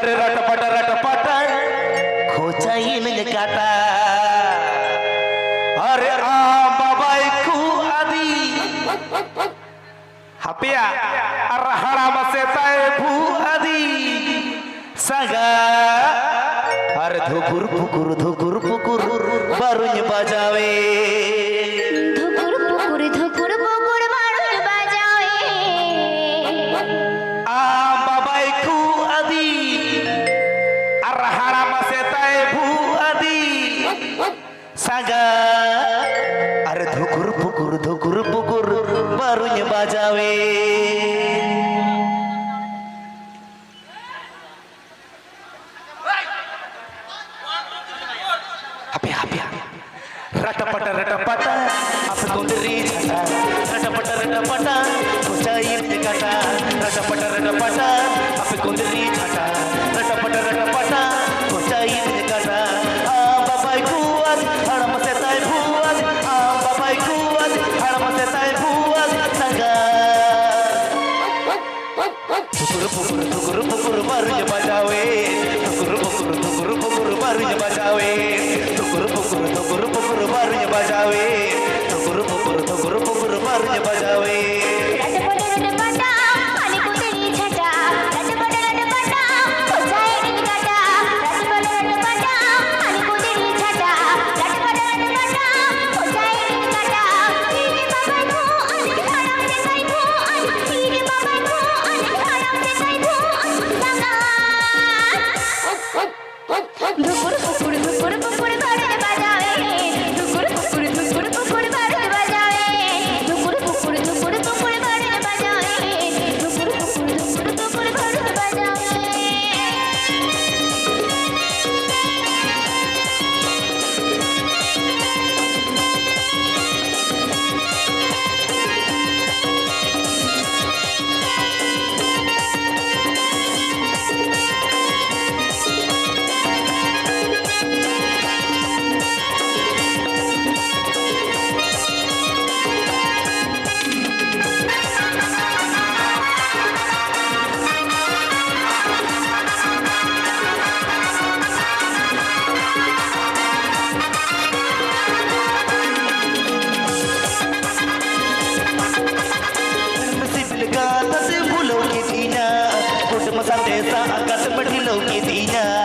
अरे रटपट खोचाइन काटा अरे बाबाईku adi hapia arahara masetai bu adi saga अरे धुकुर पुकुर बारूnya बजावे धुकुर पुकुर बारूnya बजावे बाबाईku adi arahara masetai bu adi saga अरे धुकुर पुकुर बारूnya बजावे रटपट apa kundri jata रटपट खोचाइन काटा रटपट apa kundri jata रटपट खोचाइन काटा बाबाई कुआद हड़म से ताई भुआद बाबाई कुआद हड़म से ताई भुआद संगा धुकुर बारूnya बजावे धुकुर बारूnya बजावे धुकुर barunya बजावे धुकुर barunya बजावे desa akan seperti lokitinya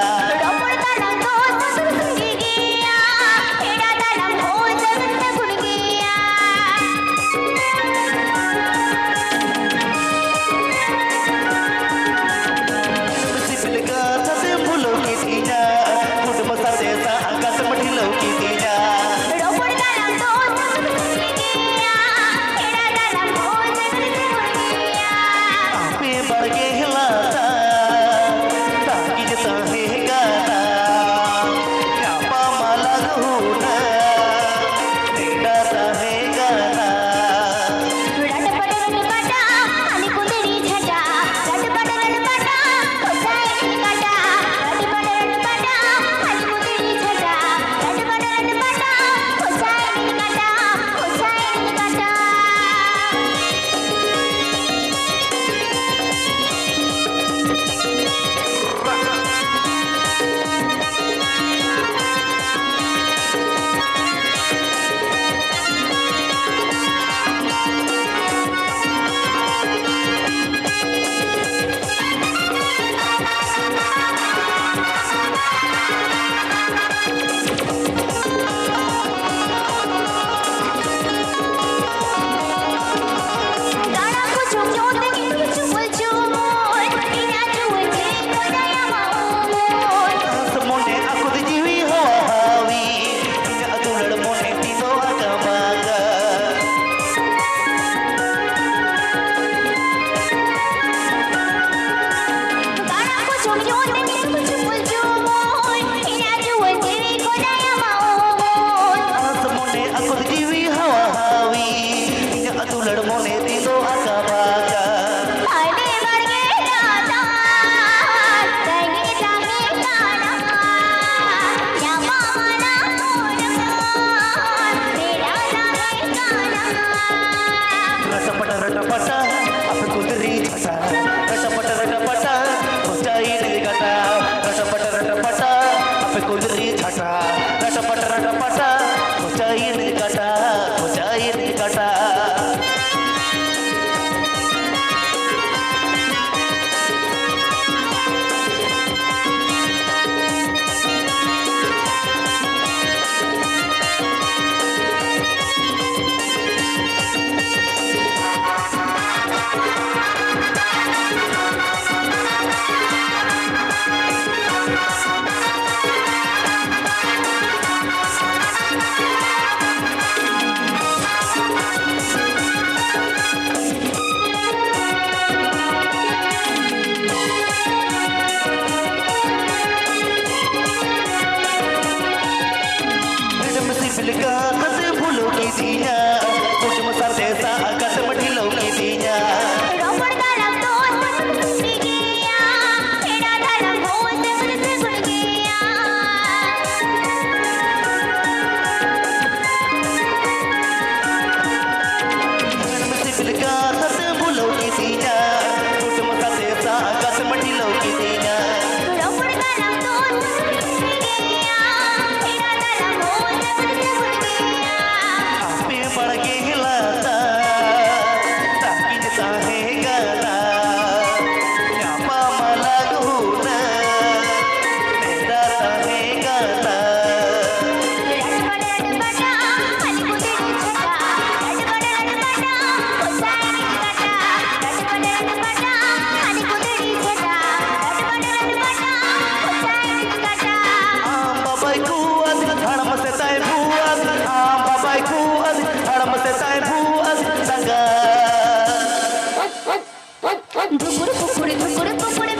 ধুকুর পুকুর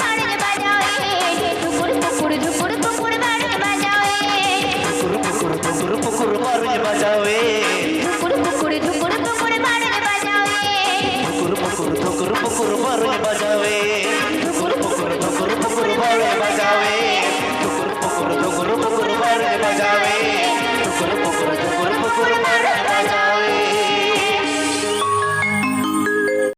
বাড়ি বাজাও হে ধুকুর পুকুর বাড়ি বাজাও হে पुकुर पुकुर पुकुर पुकुर मारुज बजावे